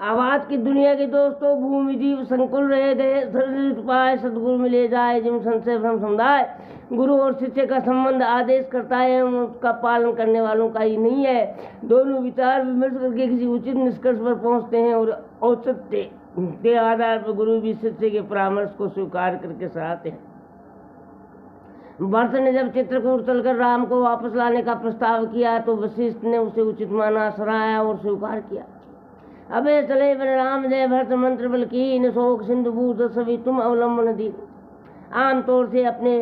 आवाज की दुनिया के दोस्तों, भूमि जीव संकुल रहे गए, शरीर पाए सदगुरु मिले जाए, जिम संशय भ्रम समुदाय। गुरु और शिष्य का संबंध आदेश करता है एवं उसका पालन करने वालों का ही नहीं है। दोनों विचार विमर्श करके किसी उचित निष्कर्ष पर पहुंचते हैं और औचित्य के आधार पर गुरु भी शिष्य के परामर्श को स्वीकार करके सराहते हैं। भरत ने जब चित्रकूट चलकर राम को वापस लाने का प्रस्ताव किया तो वशिष्ठ ने उसे उचित माना, सराहा और स्वीकार किया। अबे चले बन राम जय भरत मंत्र बल की शोक सिंधु भूत सभी तुम अवलंबन दी। आमतौर से अपने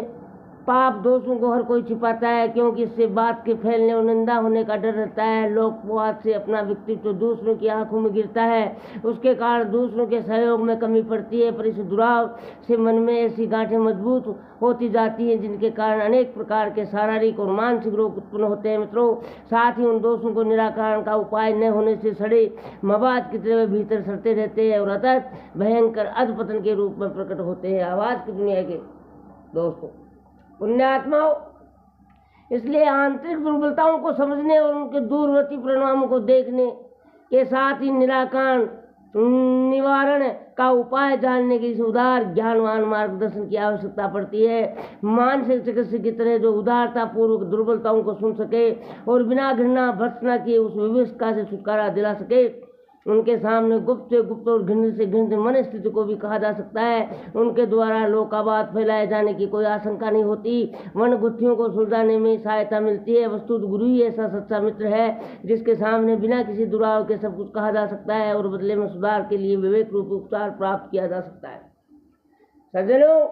पाप दोषों को हर कोई छिपाता है, क्योंकि इससे बात के फैलने और निंदा होने का डर रहता है। लोकवाद से अपना व्यक्तित्व दूसरों की आंखों में गिरता है, उसके कारण दूसरों के सहयोग में कमी पड़ती है। पर इस दुराव से मन में ऐसी गांठें मजबूत होती जाती हैं जिनके कारण अनेक प्रकार के शारीरिक और मानसिक रोग उत्पन्न होते हैं। मित्रों, साथ ही उन दोषों को निराकरण का उपाय न होने से सड़े मवाद की तरह भीतर सड़ते रहते हैं और अतः भयंकर अधपतन के रूप में प्रकट होते हैं। आवाज की दुनिया के दोस्तों, पुण्यात्माओं, इसलिए आंतरिक दुर्बलताओं को समझने और उनके दूरवर्ती परिणामों को देखने के साथ ही निराकरण निवारण का उपाय जानने के लिए उदार ज्ञानवान मार्गदर्शन की आवश्यकता पड़ती है। मानसिक चिकित्सक की तरह जो उदारता पूर्वक दुर्बलताओं को सुन सके और बिना घृणा भर्त्सना किए उस विवशता से छुटकारा दिला सके, उनके सामने गुप्त से गुप्त और घृणित से घृणित मन स्थिति को भी कहा जा सकता है। उनके द्वारा लोकावाद फैलाए जाने की कोई आशंका नहीं होती। वन गुत्थियों को सुलझाने में सहायता मिलती है। वस्तुतः गुरु ही ऐसा सच्चा मित्र है जिसके सामने बिना किसी दुराव के सब कुछ कहा जा सकता है और बदले में सुधार के लिए विवेक रूपी उपचार प्राप्त किया जा सकता है। सज्जनों,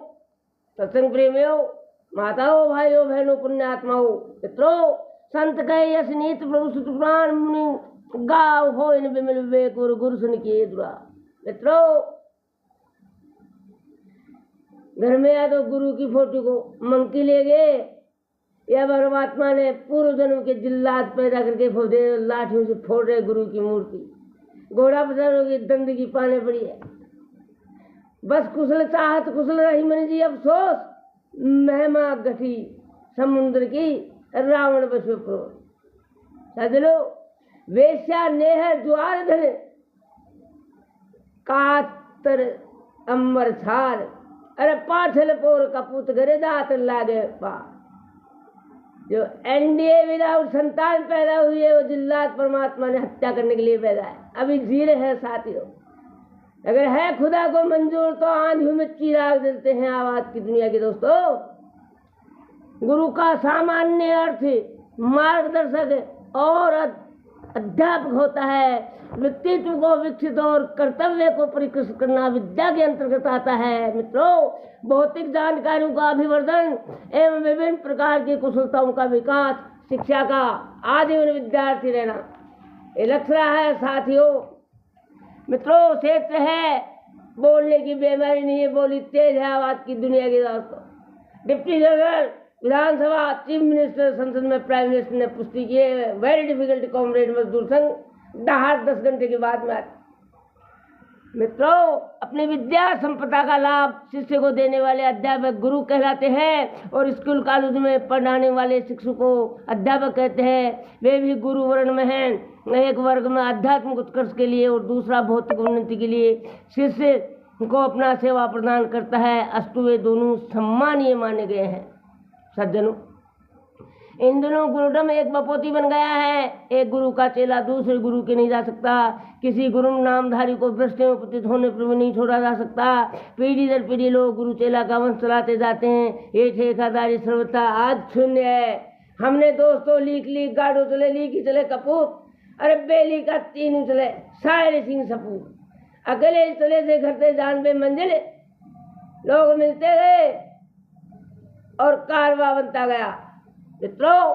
सत्संग प्रेमियों, माताओं, भाइयों, बहनों, पुण्यात्माओं, मित्रों, संत कहे यश नीत प्रभु सुत पुराण मुनि गाव हो इन विमल विवेक और गुरु सुन किए दुरा। मित्रों, घर में या तो गुरु की फोटो को मंकी ले गए या परमात्मा ने पूर्व जन्म के जिल्लात पैदा करके फोड़े, लाठियों से फोड़ रहे गुरु की मूर्ति। घोड़ा पसारों की दंड की पाने पड़ी है। बस कुशल चाहत कुशल रही मन जी अफसोस, महिमा गठी समुद्र की रावण बसो प्रो। सजलो, वेश्या नेह ज्वार धन कातर अम्बर छाल, अरे पाठल पोर कपूत करे जात लागे पा। जो एनडीए विदाउट संतान पैदा हुई है वो जिल्लात परमात्मा ने हत्या करने के लिए पैदा है। अभी जीरे है साथियों, अगर है खुदा को मंजूर तो आंधियों में चिराग जलते हैं। आवाज की दुनिया के दोस्तों, गुरु का सामान्य अर्थ मार्गदर्शक और अध्यापक होता है। व्यक्तित्व को विकसित और कर्तव्य को परिष्कृत करना विद्या के अंतर्गत आता है। मित्रों, भौतिक जानकारियों का अभिवर्धन एवं विभिन्न प्रकार की कुशलताओं का विकास, शिक्षा का आजीवन विद्यार्थी रहना ये लक्ष्य है। साथियों, मित्रों, क्षेत्र है बोलने की बीमारी नहीं है, बोली तेज है। आवाज की दुनिया के दोस्तों, डिप्टी जनरल विधानसभा, चीफ मिनिस्टर, संसद में प्राइम मिनिस्टर ने पुष्टि की है। वेरी डिफिकल्ट कॉमरेड मजदूर संघ दहाड़ 10 घंटे के बाद में आती। मित्रों, अपनी विद्या संपदा का लाभ शिष्य को देने वाले अध्यापक गुरु कहलाते हैं और स्कूल कॉलेज में पढ़ाने वाले शिक्षक को अध्यापक कहते हैं। वे भी गुरु वर्ण में हैं। एक वर्ग में आध्यात्मिक उत्कर्ष के लिए और दूसरा भौतिक उन्नति के लिए शिष्य को अपना सेवा प्रदान करता है। अस्तु वे दोनों सम्मानीय माने गए हैं। सज्जनों, इन दिनों गुरुडम एक बपोती बन गया है। एक गुरु का चेला दूसरे गुरु के नहीं जा सकता। किसी गुरु नामधारी को भ्रष्ट एवं पतित होने पर भी नहीं छोड़ा जा सकता। पीढ़ी दर पीढ़ी लोग गुरु चेला का वंश चलाते जाते हैं। ये ठेकेदारी सर्वथा आज शून्य है। हमने दोस्तों लीक गाड़ो चले, लीक ही चले कपूत, अरे बेली का 3 चले सारे सिंह सपूत। अकेले चले से घर से जान पे मंजिल, लोग मिलते गए और कारवा बनता गया। मित्रों,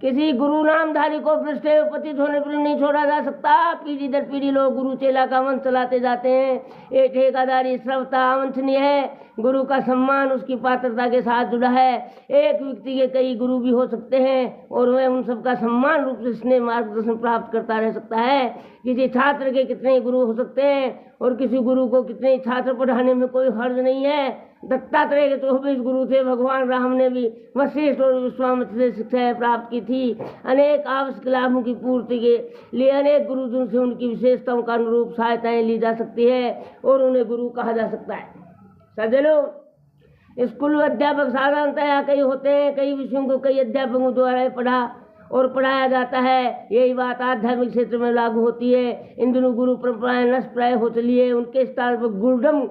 किसी गुरु नामधारी को भ्रष्ट पतित होने पर नहीं छोड़ा जा सकता। पीढ़ी दर पीढ़ी लोग गुरु चेला का वंश चलाते जाते हैं। ये ठेकेदारी सर्वथा अवांछनीय है। गुरु का सम्मान उसकी पात्रता के साथ जुड़ा है। एक व्यक्ति के कई गुरु भी हो सकते हैं और वह उन सबका सम्मान रूप से स्नेह मार्गदर्शन प्राप्त करता रह सकता है। किसी छात्र के कितने गुरु हो सकते हैं और किसी गुरु को कितने छात्र पढ़ाने में कोई हर्ज नहीं है। दत्तात्रेय के 24 गुरु थे। भगवान राम ने भी वशिष्ठ और विश्वामित्र से शिक्षाएं प्राप्त की थी। अनेक आवश्यक लाभों की पूर्ति के लिए अनेक गुरुजनों से उनकी विशेषताओं का अनुरूप सहायताएं ली जा सकती है और उन्हें गुरु कहा जा सकता है। सज्जनों, स्कूल अध्यापक साधारणतया कई होते हैं। कई विषयों को कई अध्यापकों द्वारा पढ़ा और पढ़ाया जाता है। यही बात आध्यात्मिक क्षेत्र में लागू होती है। इन दिनों गुरु परंपराएं नष्ट प्राय हो चली है। उनके स्थान पर गुरुडम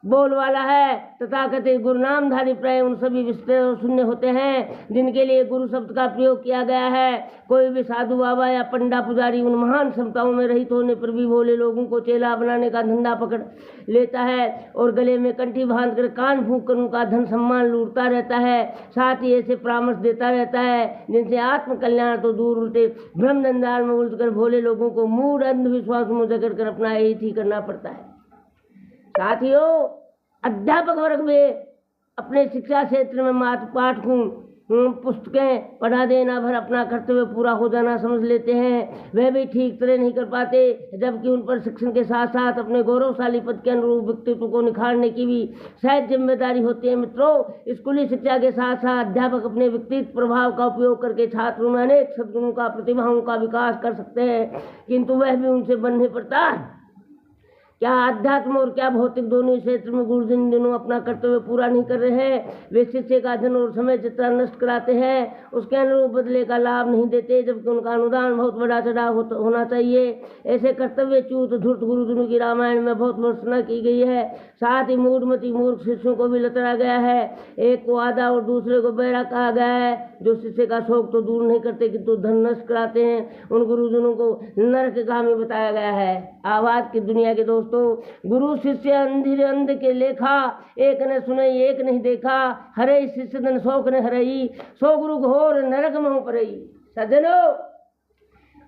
बोल वाला है। तथाकथित गुरु नामधारी प्राय उन सभी विस्तृत और शून्य होते हैं जिनके लिए गुरु शब्द का प्रयोग किया गया है। कोई भी साधु बाबा या पंडा पुजारी उन महान क्षमताओं में रहित होने पर भी भोले लोगों को चेला बनाने का धंधा पकड़ लेता है और गले में कंठी बांध कर कान फूंक कर उनका धन सम्मान लूटता रहता है। साथ ही ऐसे परामर्श देता रहता है जिनसे आत्म कल्याण तो दूर उल्टे भ्रम जंजाल में उलझ कर भोले लोगों को मूढ़ अंधविश्वास में जकड़ कर अपना हित ही करना पड़ता है। साथियों, अध्यापक वर्ग में अपने शिक्षा क्षेत्र में मात्र पाठकों पुस्तकें पढ़ा देना भर अपना कर्तव्य पूरा हो जाना समझ लेते हैं। वह भी ठीक तरह नहीं कर पाते, जबकि उन पर शिक्षण के साथ साथ अपने गौरवशाली पद के अनुरूप व्यक्तित्व को निखारने की भी सहज जिम्मेदारी होती है। मित्रों, स्कूली शिक्षा के साथ साथ अध्यापक अपने व्यक्तित्व प्रभाव का उपयोग करके छात्रों में अनेक सद्गुणों का प्रतिभाओं का विकास कर सकते हैं, किंतु वह भी उनसे बनने पड़ता है। क्या अध्यात्म और क्या भौतिक दोनों क्षेत्र में गुरुजन दिनों अपना कर्तव्य पूरा नहीं कर रहे हैं। वे शिष्य का धन और समय जितना नष्ट कराते हैं उसके अनुरूप बदले का लाभ नहीं देते, जबकि उनका अनुदान बहुत बड़ा चढ़ा होना चाहिए। ऐसे कर्तव्य च्यूत धूर्त गुरुजनों की रामायण में बहुत भर्त्सना की गई है। साथ ही मूढ़मती मूर्ख शिष्यों को भी लतड़ा गया है। एक को आधा और दूसरे को बहरा कहा गया है। जो शिष्य का शौक तो दूर नहीं करते किंतु धन नष्ट कराते हैं, उन गुरुजनों को नरकगामी बताया गया है। आवाज की दुनिया के दोस्तों, गुरु शिष्य अंधीर अंध के लेखा, एक ने सुनई एक नहीं देखा। हरे शिष्य धन शौक ने हरई, सो गुरु घोर नरक में परई। सज्जनों,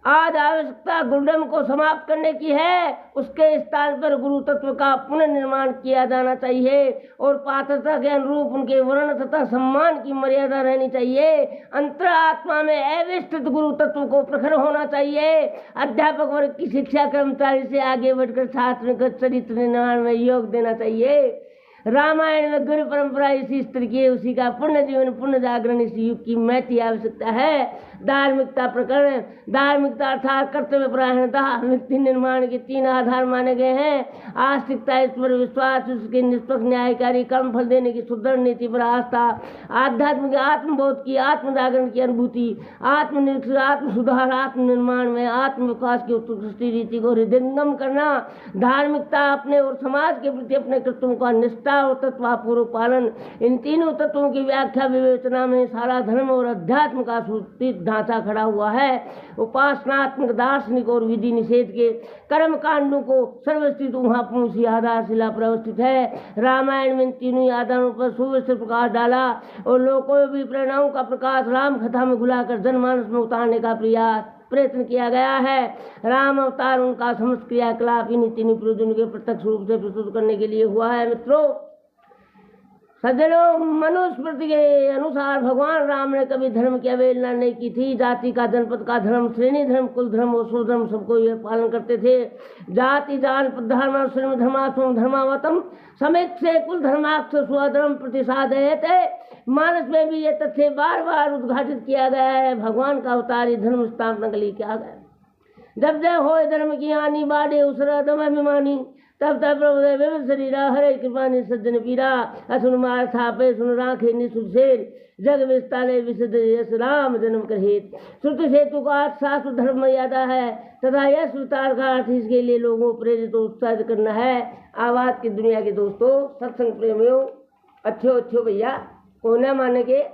आज आवश्यकता गुरुडम को समाप्त करने की है। उसके स्थान पर गुरु तत्व का पुनर्निर्माण किया जाना चाहिए और पात्रता के अनुरूप उनके वर्ण तथा सम्मान की मर्यादा रहनी चाहिए। अंतर आत्मा में अविष्कृत गुरु तत्व को प्रखर होना चाहिए। अध्यापक वर्ग की शिक्षा कर्मचारी से आगे बढ़कर छात्रगत चरित्र निर्माण में योग देना चाहिए। रामायण में गुरु परंपरा इसी स्तर की है, उसी का पुण्य जीवन पुण्य जागरण इस युग की महती आवश्यकता है। धार्मिकता प्रकरण, धार्मिकता अर्थात कर्तव्य परायणता व्यक्ति निर्माण के 3 आधार माने गए हैं। आस्तिकता, ईश्वर विश्वास, उसके निष्पक्ष न्यायकारी कर्म फल देने की सुदृढ़ नीति पर आस्था, आध्यात्मिक आत्मबोध की आत्म जागरण की अनुभूति, आत्मनिरीक्षण, आत्म सुधार, आत्म निर्माण में आत्म विकास की उत्कृष्ट रीति को हृदयंगम करना। धार्मिकता अपने और समाज के प्रति अपने कर्तव्यों का निष्ठा और तत्वपूर्वक पालन। इन तीनों तत्वों की व्याख्या विवेचना में सारा धर्म और अध्यात्म का सुस्थित ढांचा खड़ा हुआ है। उपासनात्मक, दार्शनिक और विधि निषेध के कर्म कांडों को सर्वस्थित उसी आधारशिला पर अवस्थित है। रामायण में इन तीनों आधारों पर सुव्यवस्थित प्रकाश डाला और लोकोपयोगी प्रेरणाओं का प्रकाश राम कथा में घुलाकर जनमानस में उतारने का प्रयत्न किया गया है। राम अवतार उनका समस्त क्रियाकलाप इन तीनों प्रयोजनों के प्रत्यक्ष रूप से प्रस्तुत करने के लिए हुआ है। मित्रों, सज्जनों, मनुस्मृति के अनुसार भगवान राम ने कभी धर्म की अवहेलना नहीं की थी। जाति का, जनपद का धर्म, श्रेणी धर्म, कुल धर्म और स्वधर्म सबको यह पालन करते थे। जाति जान धर्म श्रेणी धर्मात्म धर्मावतम समेत से कुल धर्माक्ष स्वधर्म प्रतिसादयते। मानस में भी ये तथ्य बार बार उद्घाटित किया गया है। भगवान का अवतार धर्म स्थापना के लिए किया गया। जब जय हो धर्म की हानि बाढ़े उसरा दम अभिमानी, तब तब प्रभु शरीरा हरे कृपा नि सज्जन पीरा। असुन मार थापे सुन राखे निसुर शेर, जग विस्तारे विशुद्ध यश राम जन्म कर हेत। श्रुति सेतु का अर्थ शास्त्र धर्म मर्यादा है तथा यह सुतार का अर्थ इसके लिए लोगों को प्रेरित और उत्साहित करना है। आवाज की दुनिया के दोस्तों, सत्संग प्रेमियों, अच्छो भैया, कोने माने के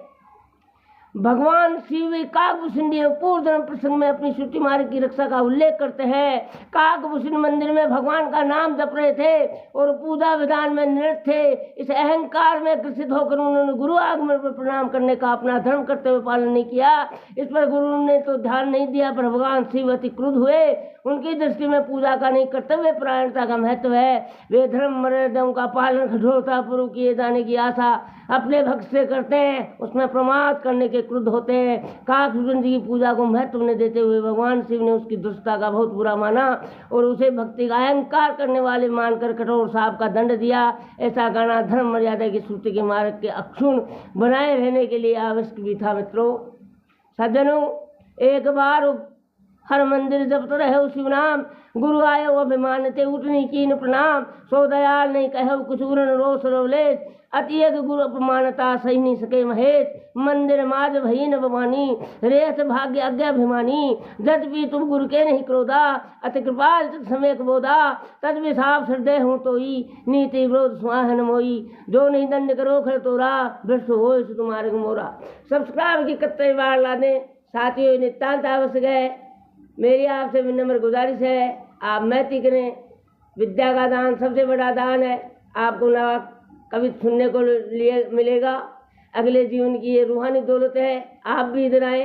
भगवान शिव काकभूषण पूर्व जन्म प्रसंग में अपनी श्रुति मार्ग की रक्षा का उल्लेख करते हैं। काकभूषण मंदिर में भगवान का नाम जप रहे थे और पूजा विधान में निरत थे। इस अहंकार में ग्रसित होकर उन्होंने गुरु आगमन पर प्रणाम करने का अपना धर्म करते हुए पालन नहीं किया। इस पर गुरु ने तो ध्यान नहीं दिया, पर भगवान शिव अति क्रुद्ध हुए। उनकी दृष्टि में पूजा का नहीं कर्तव्य परायणता का महत्व है। वे धर्म मर्यादाओं का पालन कठोरता पूर्वक किए जाने की आशा अपने भक्त से करते हैं, उसमें प्रमाद करने के क्रुद्ध होते हैं। काकभूषण जी की पूजा को महत्व न देते हुए भगवान शिव ने उसकी दुष्टता का बहुत बुरा माना और उसे भक्ति का अहंकार करने वाले मानकर कठोर शाप का दंड दिया। ऐसा करना धर्म मर्यादा की श्रुति के मार्ग के अक्षुण बनाए रहने के लिए आवश्यक भी था। मित्रों सज्जनों, एक बार हर मंदिर जपत रहे शिव नाम, गुरु आयो अभिमान ते उठनी कीन प्रणाम। सो दयाल नहीं कहो कुछ उरन रोष रोलेश, अति एक गुरु अपमानता सही नहीं सके महेश। मंदिर माज भई न भवानी, रेत भाग्य अज्ञाभिमानी। जज भी तुम गुरु के नहीं क्रोधा, अति कृपाल समय बोधा। तज विसाप श्रद्धे हूँ तोई, नीति विरोध सुहान मोई। जो नहीं दंड करो खर तोरा, भ्रष्ट हो तुम्हारे मोरा। सब्सक्राइब की कत्ते बार ला दें साथियों, नितांत आवश्यक है। मेरी आपसे विनम्र गुजारिश है, आप मैत्री करें। विद्या का दान सबसे बड़ा दान है। आपको नवा कवि सुनने को लिए मिलेगा। अगले जीवन की ये रूहानी दौलत है। आप भी इधर आएँ।